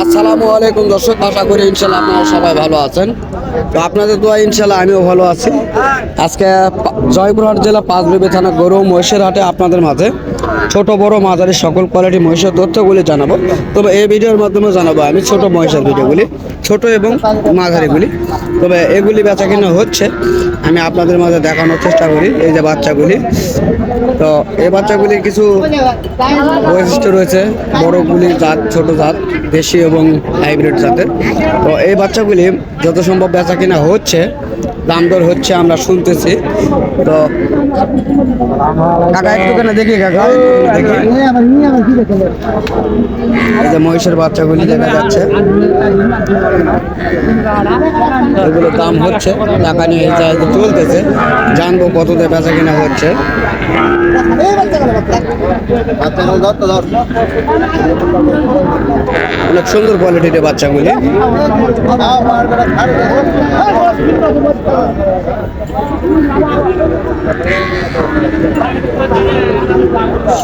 আসসালামু আলাইকুম দর্শক, আশা করি ইনশাল্লাহ আপনারা সবাই ভালো আছেন। তো আপনাদের দোয়া ইনশাল্লাহ আমিও ভালো আছি। আজকে জয়পুরহাট জেলা পাঁচবিবি থানা গরু মহিষের হাটে আপনাদের মাঝে ছোট বড় মাঝারি সকল কোয়ালিটি মহিষের তথ্যগুলি জানাবো। তবে এই ভিডিওর মাধ্যমে জানাবো আমি ছোট মহিষের ভিডিওগুলি, ছোট এবং মাঝারিগুলি। তবে এগুলি বেচা কিনা হচ্ছে, আমি আপনাদের মাঝে দেখানোর চেষ্টা করি। এই যে বাচ্চাগুলি, তো এই বাচ্চাগুলির কিছু বৈশিষ্ট্য রয়েছে, বড়গুলি জাত, ছোট জাত, দেশি এবং হাইব্রিড জাতের। তো এই বাচ্চাগুলি যত সম্ভব বেচা কিনা হচ্ছে, দাম দর হচ্ছে, আমরা শুনতেছি। তো কাকা একটুখানে দেখি, কাকা দেখি, এই যে মহিষের বাচ্চাগুলি দেখা যাচ্ছে, এগুলো দাম হচ্ছে, টাকা নিয়ে এই জায়গায় চলতেছে, জানবো কত দিয়ে বেচা কিনা হচ্ছে। অনেক সুন্দর কোয়ালিটির বাচ্চাগুলি।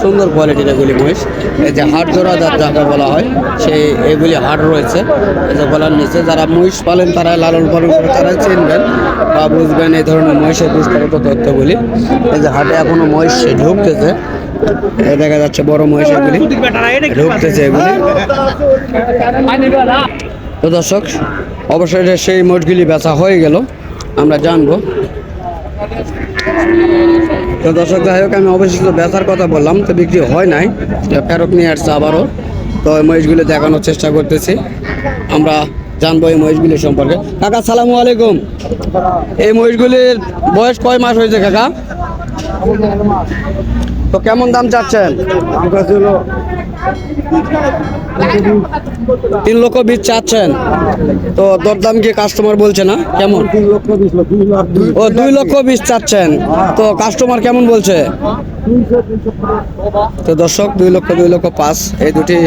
সুন্দর কোয়ালিটির এগুলি মহিষ। এই যে হাট জোড়া যাকে বলা হয়, সেই এগুলি হাট রয়েছে এই যে গলার নিচে। যারা মহিষ পালেন, তারা লালন পালন করে তারাই চিনবেন বা বুঝবেন এই ধরনের মহিষের বিস্তারিত তথ্যগুলি। এই যে হাটে এখনো মহিষ ঢুকতেছে, দেখা যাচ্ছে বড় মহিষ এগুলি ঢুকতেছে এগুলি। তো দর্শক, অবশ্যই সেই মহিষগুলি বেচা হয়ে গেল, আমরা জানবো। তো দর্শক, যাই হোক, আমি অবশ্যই বেচার কথা বললাম, তো বিক্রি হয় নাই, ফেরত নিয়ে আসছে আবারও। তো এই মহিষগুলি দেখানোর চেষ্টা করতেছি, আমরা জানবো এই মহিষগুলি সম্পর্কে। কাকা সালামু আলাইকুম। এই মহিষগুলির বয়স কয় মাস হয়েছে কাকা? তো কেমন দাম চাচ্ছেন? 3,20,000 চাচ্ছেন। তো দরদাম কি কাস্টমার বলছে না কেমন? 2,20,000 চাচ্ছেন। তো কাস্টমার কেমন বলছে? তো দর্শক, 2,05,000 এই দুটি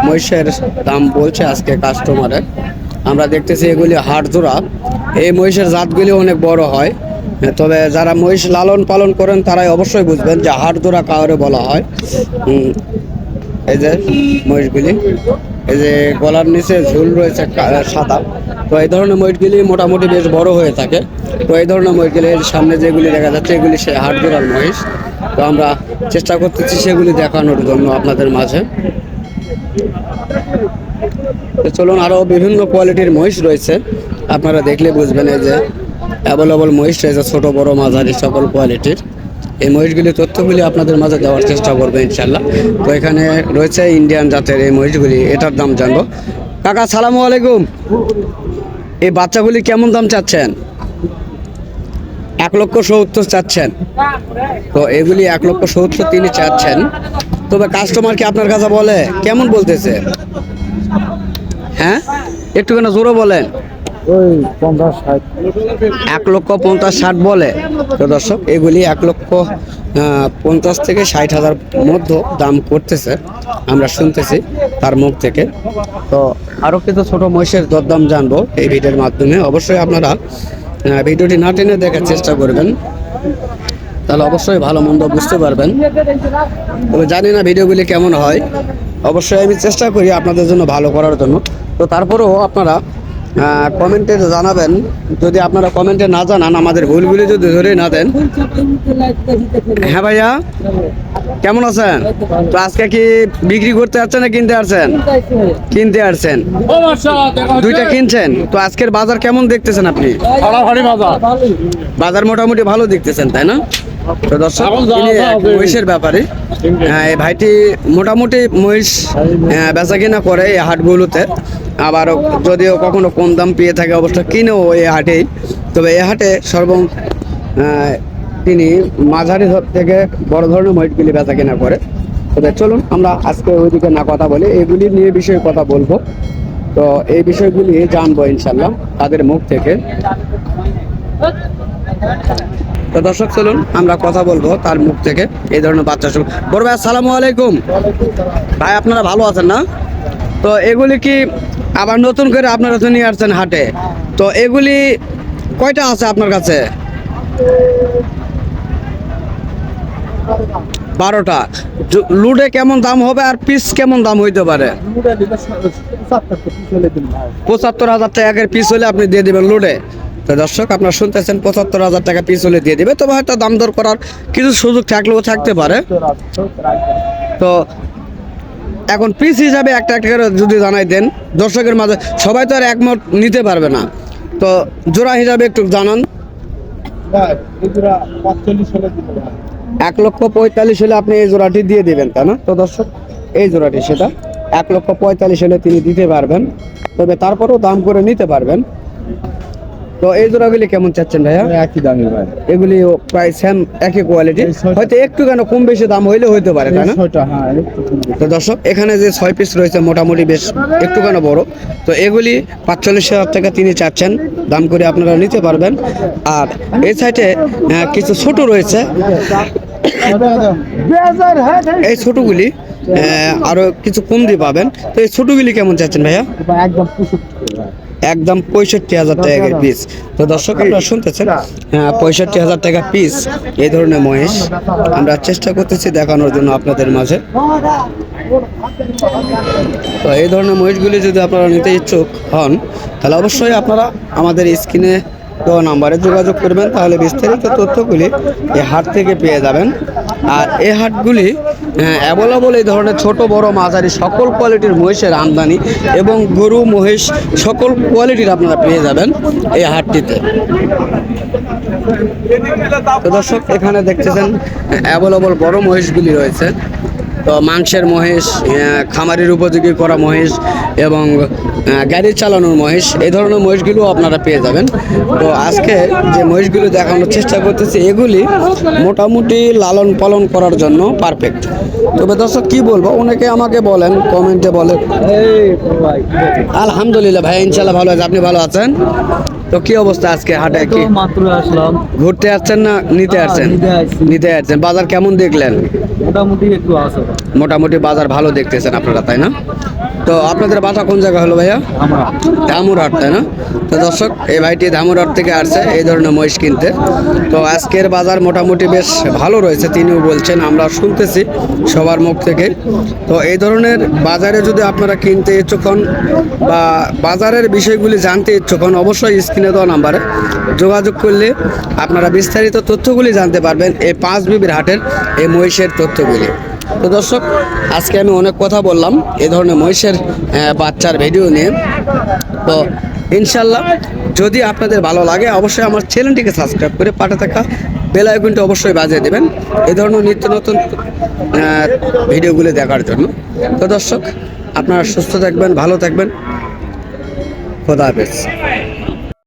মহিষের দাম বলছে আজকে কাস্টমারে। আমরা দেখতেছি এগুলি হাট জোড়া। এই মহিষের জাতগুলি অনেক বড় হয়, তবে যারা মহিষ লালন পালন করেন তারাই অবশ্যই বুঝবেন যে হাট জোড়া কাউরে বলা হয়। এই যে মহিষগুলি, এই যে গলার নিচে ঝুল রয়েছে সাদা। তো এই ধরনের মহিষগুলি মোটামুটি বেশ বড় হয়ে থাকে। তো এই ধরনের মহিষগুলির সামনে যেগুলি দেখা যাচ্ছে, এগুলি সে হাট জোড়ার মহিষ। তো আমরা চেষ্টা করতেছি সেগুলি দেখানোর জন্য আপনাদের মাঝে। তো চলুন, আরও বিভিন্ন কোয়ালিটির মহিষ রয়েছে, আপনারা দেখলে বুঝবেন। এই যে অ্যাভেলেবল মহিষ রয়েছে, ছোট বড় মাঝারি সকল কোয়ালিটির। এই মহিষগুলি তথ্যগুলি আপনাদের মাঝে দেওয়ার চেষ্টা করবো ইনশাল্লাহ। তো এখানে রয়েছে ইন্ডিয়ান জাতের এই মহিষগুলি, এটার দাম জানবো। কাকা সালামু আলাইকুম। এই বাচ্চাগুলি কেমন দাম চাচ্ছেন? 1,70,000 চাচ্ছেন। তো এগুলি 1,70,000 তিনি চাচ্ছেন। তবে কাস্টমার কি আপনার কাছে বলে কেমন বলতেছে? হ্যাঁ, একটুখানি জোরে বলেন। 1,50,000-1,50,000 বলে। তো দর্শক, এগুলি 1,50,000 থেকে 60,000 মধ্যে দাম করতেছে, আমরা শুনতেছি তার মুখ থেকে। তো আরও কিছু ছোট মহিষের দরদাম জানবো এই ভিডিওর মাধ্যমে। অবশ্যই আপনারা ভিডিওটি না টেনে দেখার চেষ্টা করবেন, তাহলে অবশ্যই ভালো মন্দ বুঝতে পারবেন। তবে জানি না ভিডিওগুলি কেমন হয়, অবশ্যই আমি চেষ্টা করি আপনাদের জন্য ভালো করার জন্য। তো তারপরেও আপনারা কমেন্টে জানাবেন। যদি আপনারা কমেন্টে না জানান, আমাদের ভুলগুলি যদি ধরে না দেন। হ্যাঁ ভাইয়া, কেমন আছেন? তো আজকে কি বিক্রি করতে আসছেন না কিনতে আসছেন? কিনতে আসছেন, দুইটা কিনছেন। তো আজকের বাজার কেমন দেখতেছেন আপনি? বাজার মোটামুটি ভালো দেখতেছেন, তাই না? তো দর্শক, মহিষের ব্যাপারে এই ভাইটি মোটামুটি মহিষ বেচা কিনা করে এই হাটগুলোতে। আবার যদিও কখনো কম দাম পেয়ে থাকে, অবশ্য কিনেও এই হাটেই। তবে এই হাটে তিনি মাঝারি থেকে বড় ধরনের মহিষগুলি বেচা কিনা করে। তবে চলুন, আমরা আজকে ওইদিকে না কথা বলি, এগুলি নিয়ে বিষয়ে কথা বলবো। তো এই বিষয়গুলি জানবো ইনশাল্লাহ তাদের মুখ থেকে। তো দর্শক, চলুন আমরা কথা বলবো তার মুখ থেকে এই ধরনের বাচ্চা শুরু। বড় ভাই আসসালামু আলাইকুম। ভাই, আপনারা ভালো আছেন না? তো এগুলি কি আবার নতুন করে আপনারা তো নিয়ে আসছেন হাটে? তো এগুলি কয়টা আছে আপনার কাছে? 12টা। লুডে কেমন দাম হবে আর পিস কেমন দাম হইতে পারে? 75,000 টাকার পিস হলে আপনি দিয়ে দিবেন লুডে। তো দর্শক আপনারা শুনতেছেন 75,000 টাকা পিস হলে দিয়ে দিবে, তবে হয়তো দাম দর করার কিছু সুযোগ থাকলেও থাকতে পারে। তো এখন পিস হিসাবে একটা একটা করে যদি জানাই দেন দর্শকের মাঝে, সবাই তো আর একমত নিতে পারবে না, তো জোড়া হিসাবে একটু জানান। 1,45,000 হলে আপনি এই জোড়াটি দিয়ে দিবেন, তাই না? তো দর্শক এই জোড়াটি সেটা 1,45,000 হলে তিনি দিতে পারবেন, তবে তারপরেও দাম করে নিতে পারবেন। তো এই জোড়াগুলি কেমন চাচ্ছেন ভাইয়া? একই দামি ভাই, এগুলি প্রায় সেম একই কোয়ালিটি, হয়তো একটু কেন কম বেশি দাম হইলে হইতে পারে, তাই না? তো দর্শক এখানে যে 6 পিস রয়েছে মোটামুটি বেশ একটু কেন বড়, তো এগুলি 45,000 টাকা তিনি চাচ্ছেন, দাম করে আপনারা নিতে পারবেন। আর এই সাইডে কিছু ছোট রয়েছে, এই ছোটগুলি আরো কিছু কম দিয়ে পাবেন। তো এই ছোটগুলি কেমন চাচ্ছেন ভাইয়া? একদম 65,000 টাকা পিস। তো দর্শক আপনারা শুনতেছেন 65,000 টাকা পিস এই ধরনের মহিষ আমরা চেষ্টা করতেছি দেখানোর জন্য আপনাদের মাঝে। তো এই ধরনের মহিষগুলি যদি আপনারা নিতে ইচ্ছুক হন, তাহলে অবশ্যই আপনারা আমাদের স্ক্রিনে দেওয়া নাম্বারে যোগাযোগ করবেন, তাহলে বিস্তারিত তথ্যগুলি এই হাট থেকে পেয়ে যাবেন। আর এই হাটগুলি অ্যাভেলেবল এই ধরনের ছোট বড় মাঝারি সকল কোয়ালিটির মহিষের আমদানি এবং গরু মহিষ সকল কোয়ালিটির আপনারা পেয়ে যাবেন এই হাটটিতে। তো দর্শক এখানে দেখতেছেন অ্যাভেলেবল বড় মহিষগুলি রয়েছে, তো মাংসের মহিষ, খামারের উপযোগী করা মহিষ এবং গাড়ি চালানোর মহিষ, এই ধরনের মহিষগুলো আপনারা পেয়ে যাবেন। তো আজকে যে মহিষগুলো দেখানোর চেষ্টা করতেছি এগুলি মোটামুটি লালন পালন করার জন্য পারফেক্ট। তবে দর্শক কি বলবো, অনেকে আমাকে বলেন কমেন্টে বলেন, আলহামদুলিল্লাহ ভাই ইনশাল্লাহ ভালো আছে, আপনি ভালো আছেন? তো কি অবস্থা আজকে হাটে? কি মাত্র আসলাম, ঘুরতে আসছেন না নিতে আসছেন? নিতে আসছেন। বাজার কেমন দেখলেন? মোটামুটি একটু আছে, মোটামুটি বাজার ভালো দেখতেছেন আপনারা, তাই না? তো আপনাদের বাসা কোন জায়গা হলো ভাইয়া? ধামুরহাট, তাই না? তো দর্শক এই ভাইটি ধামুরহাট থেকে আসছে এই ধরনের মহিষ কিনতে। তো আজকের বাজার মোটামুটি বেশ ভালো রয়েছে তিনিও বলছেন, আমরা শুনতেছি সবার মুখ থেকে। তো এই ধরনের বাজারে যদি আপনারা কিনতে ইচ্ছুক হন বা বাজারের বিষয়গুলি জানতে ইচ্ছুক হন, অবশ্যই স্ক্রিনে দেওয়া নাম্বারে যোগাযোগ করলে আপনারা বিস্তারিত তথ্যগুলি জানতে পারবেন এই পাঁচবিবির হাটের এই মহিষের তথ্যগুলি। তো দর্শক আজকে আমি অনেক কথা বললাম এই ধরনের মহিষের বাচ্চার ভিডিও নিয়ে। তো ইনশাল্লাহ যদি আপনাদের ভালো লাগে অবশ্যই আমার চ্যানেলটিকে সাবস্ক্রাইব করে পাশে থাকা বেল আইকনটি অবশ্যই বাজিয়ে দেবেন এই ধরনের নিত্য নতুন ভিডিওগুলি দেখার জন্য। তো দর্শক আপনারা সুস্থ থাকবেন, ভালো থাকবেন, খোদা হাফেজ।